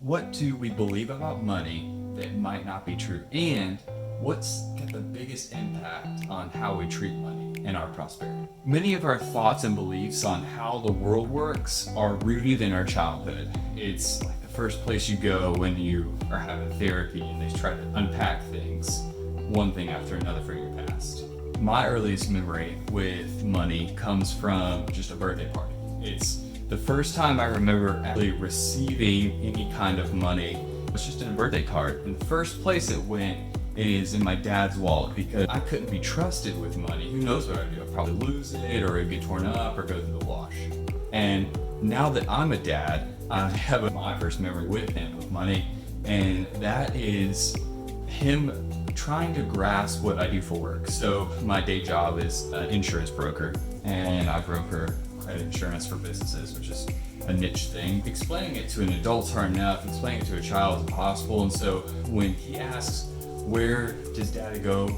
What do we believe about money that might not be true? And what's got the biggest impact on how we treat money and our prosperity? Many of our thoughts and beliefs on how the world works are rooted in our childhood. It's like the first place you go when you are having therapy and they try to unpack things, one thing after another from your past. My earliest memory with money comes from just a birthday party. It's the first time I remember actually receiving any kind of money was just in a birthday card. And the first place it went is in my dad's wallet because I couldn't be trusted with money. Who knows what I'd do? I'd probably lose it or it'd get torn up or go through the wash. And now that I'm a dad, I have my first memory with him of money, and that is him trying to grasp what I do for work. So my day job is an insurance broker, and I broker credit insurance for businesses, which is a niche thing. Explaining it to an adult's hard enough, explaining it to a child is impossible. And so when he asks, where does Daddy go?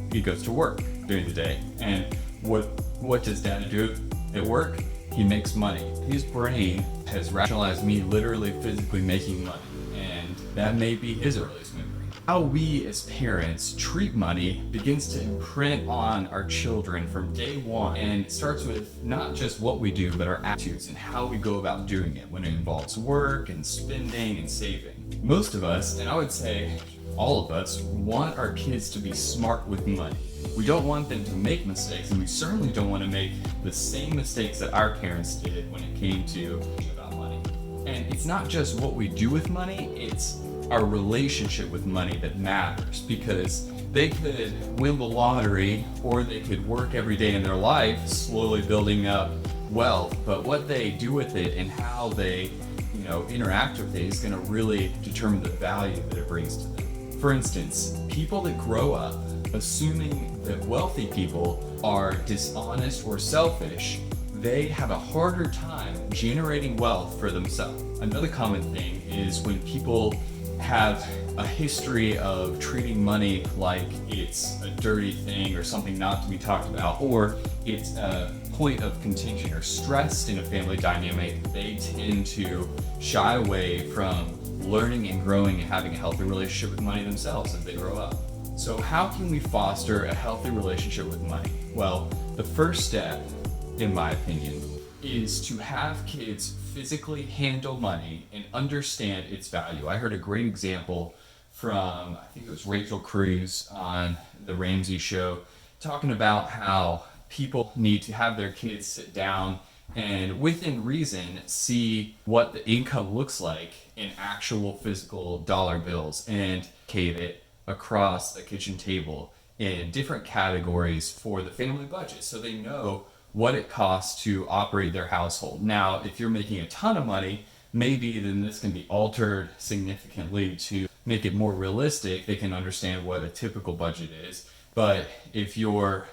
He goes to work during the day. And what does Daddy do at work? He makes money. His brain has rationalized me literally physically making money, and that may be his earliest memory. How we as parents treat money begins to imprint on our children from day one, and it starts with not just what we do, but our attitudes and how we go about doing it when it involves work and spending and saving. Most of us, and I would say all of us, want our kids to be smart with money. We don't want them to make mistakes, and we certainly don't want to make the same mistakes that our parents did when it came to about money. And it's not just what we do with money, it's our relationship with money that matters, because they could win the lottery or they could work every day in their life slowly building up wealth, but what they do with it and how they interact with it is going to really determine the value that it brings to them. For instance, people that grow up assuming that wealthy people are dishonest or selfish, they have a harder time generating wealth for themselves. Another common thing is when people have a history of treating money like it's a dirty thing or something not to be talked about, or it's a point of contention or stress in a family dynamic, they tend to shy away from learning and growing and having a healthy relationship with money themselves as they grow up. So how can we foster a healthy relationship with money? Well, the first step, in my opinion, is to have kids physically handle money and understand its value. I heard a great example from, I think it was Rachel Cruz on the Ramsey show, talking about how people need to have their kids sit down and within reason see what the income looks like in actual physical dollar bills and cave it across the kitchen table in different categories for the family budget so they know what it costs to operate their household. Now, if you're making a ton of money, maybe then this can be altered significantly to make it more realistic. They can understand what a typical budget is. But if you're,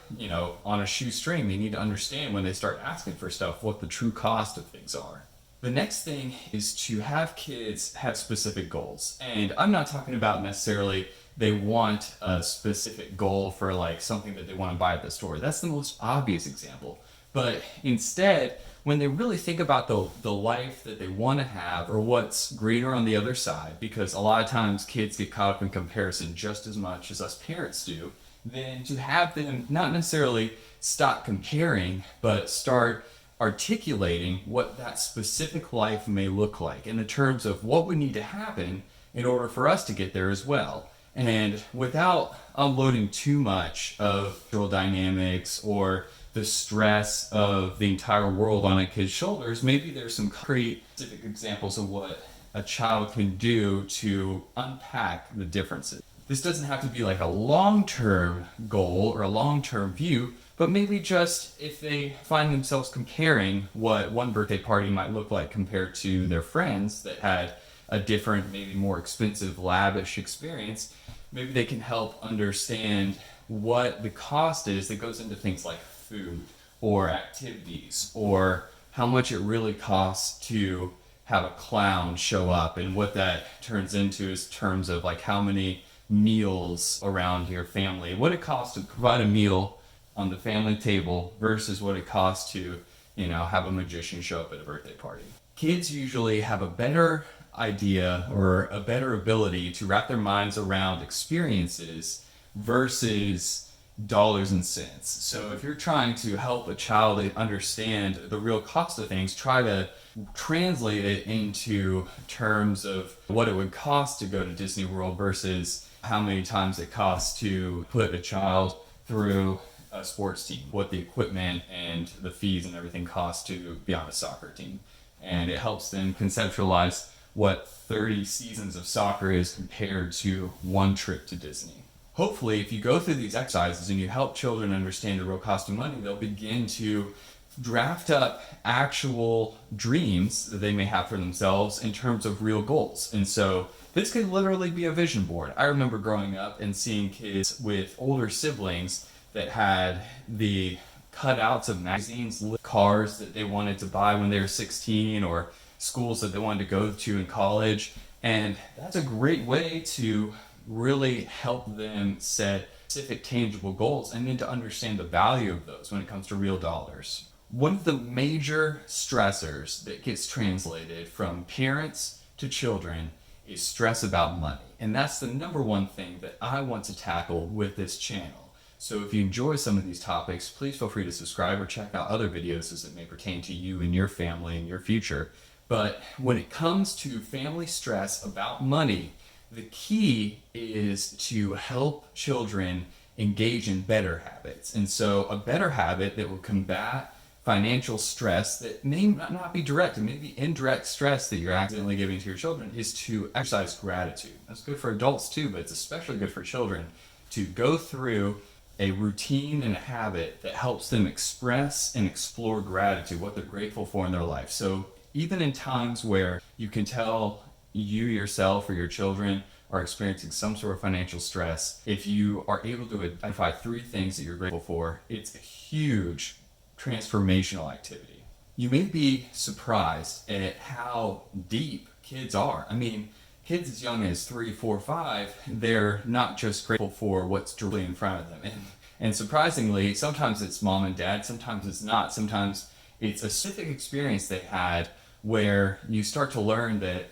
on a shoestring, they need to understand when they start asking for stuff what the true cost of things are. The next thing is to have kids have specific goals. And I'm not talking about necessarily they want a specific goal for like something that they want to buy at the store. That's the most obvious example. But instead, when they really think about the life that they want to have or what's greener on the other side, because a lot of times kids get caught up in comparison just as much as us parents do, then to have them not necessarily stop comparing, but start articulating what that specific life may look like in the terms of what would need to happen in order for us to get there as well. And without unloading too much of social dynamics or the stress of the entire world on a kid's shoulders, maybe there's some concrete specific examples of what a child can do to unpack the differences. This doesn't have to be like a long-term goal or a long-term view, but maybe just if they find themselves comparing what one birthday party might look like compared to their friends that had a different, maybe more expensive, lavish experience, maybe they can help understand what the cost is that goes into things like food or activities, or how much it really costs to have a clown show up and what that turns into is terms of like how many meals around your family, what it costs to provide a meal on the family table versus what it costs to, have a magician show up at a birthday party. Kids usually have a better idea or a better ability to wrap their minds around experiences versus dollars and cents. So if you're trying to help a child understand the real cost of things, try to translate it into terms of what it would cost to go to Disney World versus how many times it costs to put a child through a sports team, what the equipment and the fees and everything cost to be on a soccer team. And it helps them conceptualize what 30 seasons of soccer is compared to one trip to Disney. Hopefully, if you go through these exercises and you help children understand the real cost of money, they'll begin to draft up actual dreams that they may have for themselves in terms of real goals. And so this could literally be a vision board. I remember growing up and seeing kids with older siblings that had the cutouts of magazines, cars that they wanted to buy when they were 16, or schools that they wanted to go to in college. And that's a great way to really help them set specific tangible goals and then to understand the value of those when it comes to real dollars. One of the major stressors that gets translated from parents to children is stress about money. And that's the number one thing that I want to tackle with this channel. So if you enjoy some of these topics, please feel free to subscribe or check out other videos as it may pertain to you and your family and your future. But when it comes to family stress about money, the key is to help children engage in better habits. And so a better habit that will combat financial stress that may not be direct, and maybe indirect stress that you're accidentally giving to your children, is to exercise gratitude. That's good for adults too, but it's especially good for children to go through a routine and a habit that helps them express and explore gratitude, what they're grateful for in their life. So even in times where you can tell you yourself or your children are experiencing some sort of financial stress, if you are able to identify 3 things that you're grateful for, it's a huge transformational activity. You may be surprised at how deep kids are. I mean, kids as young as 3, 4, 5, they're not just grateful for what's directly in front of them. And surprisingly, sometimes it's mom and dad, sometimes it's not. Sometimes it's a specific experience they had where you start to learn that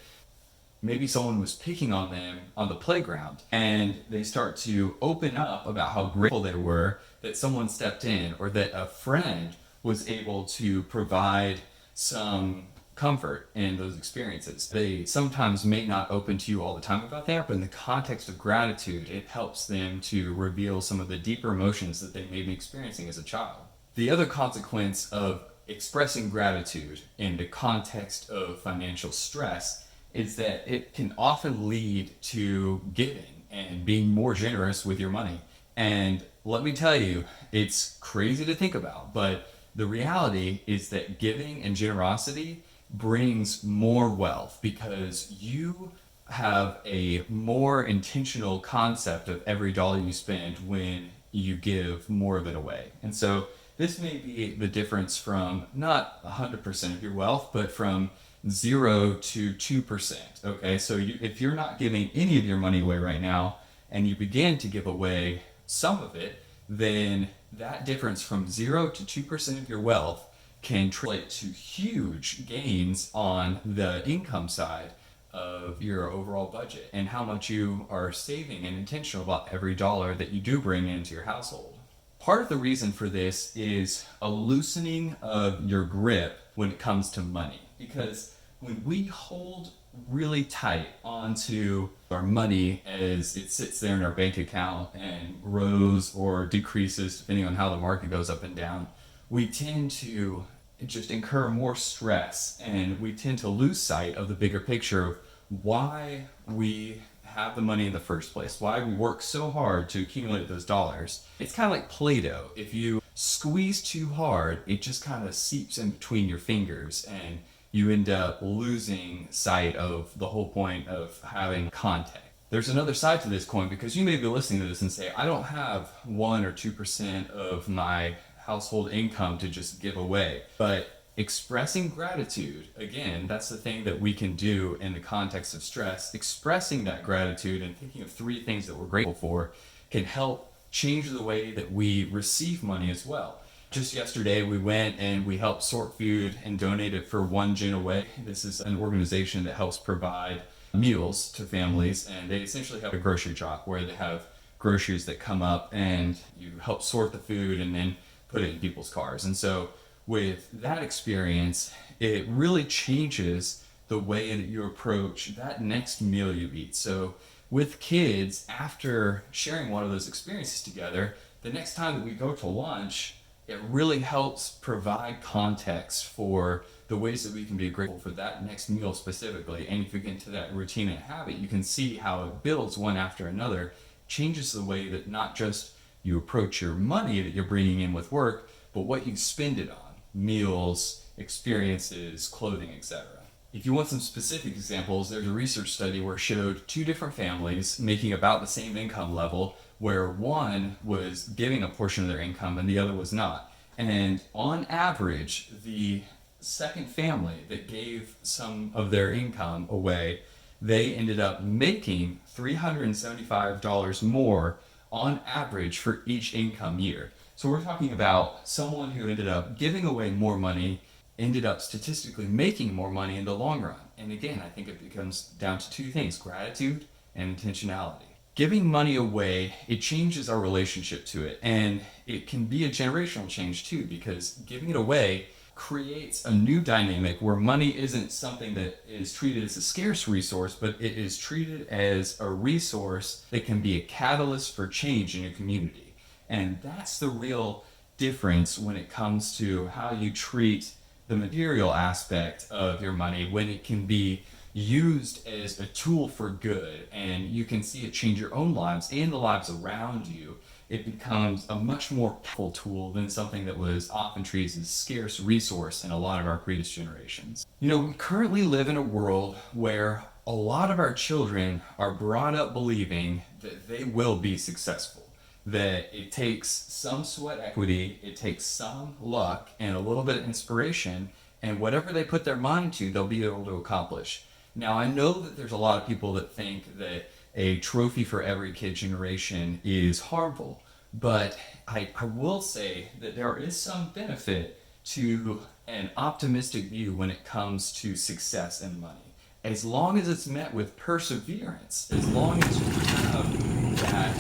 maybe someone was picking on them on the playground, and they start to open up about how grateful they were that someone stepped in, or that a friend was able to provide some comfort in those experiences. They sometimes may not open to you all the time about that, but in the context of gratitude, it helps them to reveal some of the deeper emotions that they may be experiencing as a child. The other consequence of expressing gratitude in the context of financial stress is that it can often lead to giving and being more generous with your money. And let me tell you, it's crazy to think about, but the reality is that giving and generosity brings more wealth because you have a more intentional concept of every dollar you spend when you give more of it away. And so this may be the difference from not 100% of your wealth, but from 0 to 2%. Okay, so if you're not giving any of your money away right now, and you begin to give away some of it, then that difference from 0 to 2% of your wealth can translate to huge gains on the income side of your overall budget and how much you are saving and intentional about every dollar that you do bring into your household. Part of the reason for this is a loosening of your grip when it comes to money, because when we hold really tight onto our money as it sits there in our bank account and grows or decreases depending on how the market goes up and down, we tend to just incur more stress, and we tend to lose sight of the bigger picture of why we have the money in the first place, why we work so hard to accumulate those dollars. It's kind of like Play-Doh. If you squeeze too hard, it just kind of seeps in between your fingers, and you end up losing sight of the whole point of having contact. There's another side to this coin, because you may be listening to this and say, I don't have 1 or 2% of my household income to just give away. But expressing gratitude, again, that's the thing that we can do in the context of stress. Expressing that gratitude and thinking of 3 things that we're grateful for can help change the way that we receive money as well. Just yesterday, we went and we helped sort food and donate it for One Gin Away. This is an organization that helps provide meals to families, and they essentially have a grocery drop where they have groceries that come up and you help sort the food and then put it in people's cars. And so, with that experience, it really changes the way that you approach that next meal you eat. So, with kids, after sharing one of those experiences together, the next time that we go to lunch, it really helps provide context for the ways that we can be grateful for that next meal specifically. And if you get into that routine and habit, you can see how it builds one after another, changes the way that not just you approach your money that you're bringing in with work, but what you spend it on: meals, experiences, clothing, etc. If you want some specific examples, there's a research study where it showed two different families making about the same income level, where one was giving a portion of their income and the other was not. And on average, the second family that gave some of their income away, they ended up making $375 more on average for each income year. So we're talking about someone who ended up giving away more money, ended up statistically making more money in the long run. And again, I think it comes down to two things: gratitude and intentionality. Giving money away, it changes our relationship to it. And it can be a generational change too, because giving it away creates a new dynamic where money isn't something that is treated as a scarce resource, but it is treated as a resource that can be a catalyst for change in your community. And that's the real difference when it comes to how you treat the material aspect of your money, when it can be used as a tool for good and you can see it change your own lives and the lives around you. It becomes a much more powerful tool than something that was often treated as a scarce resource in a lot of our previous generations. You know, we currently live in a world where a lot of our children are brought up believing that they will be successful, that it takes some sweat equity, it takes some luck and a little bit of inspiration, and whatever they put their mind to, they'll be able to accomplish. Now, I know that there's a lot of people that think that a trophy for every kid generation is harmful, but I will say that there is some benefit to an optimistic view when it comes to success and money. As long as it's met with perseverance, as long as you have that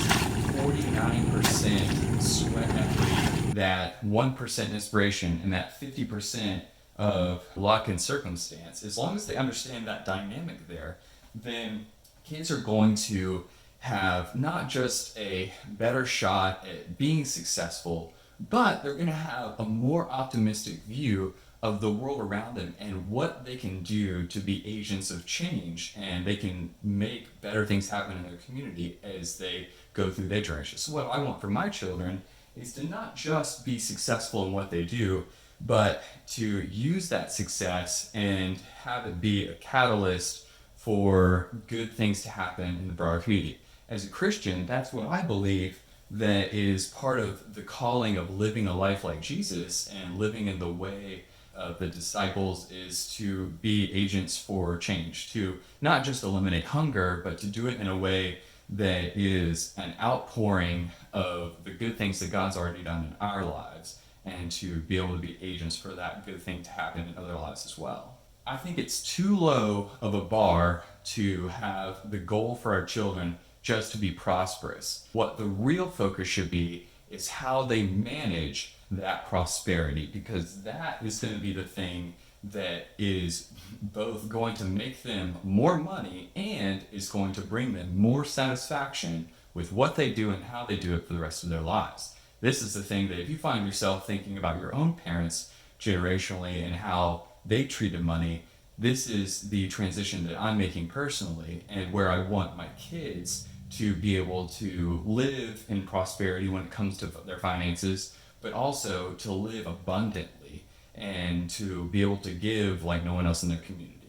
49% sweat equity, that 1% inspiration, and that 50% of luck and circumstance, as long as they understand that dynamic there, then kids are going to have not just a better shot at being successful, but they're going to have a more optimistic view of the world around them and what they can do to be agents of change, and they can make better things happen in their community as they go through their generations. So what I want for my children is to not just be successful in what they do, but to use that success and have it be a catalyst for good things to happen in the broader community. As a Christian, that's what I believe that is part of the calling of living a life like Jesus and living in the way of the disciples, is to be agents for change, to not just eliminate hunger, but to do it in a way that is an outpouring of the good things that God's already done in our lives, and to be able to be agents for that good thing to happen in other lives as well. I think it's too low of a bar to have the goal for our children just to be prosperous. What the real focus should be is how they manage that prosperity, because that is going to be the thing that is both going to make them more money and is going to bring them more satisfaction with what they do and how they do it for the rest of their lives. This is the thing that if you find yourself thinking about your own parents generationally and how they treated money, this is the transition that I'm making personally, and where I want my kids to be able to live in prosperity when it comes to their finances, but also to live abundantly and to be able to give like no one else in their community.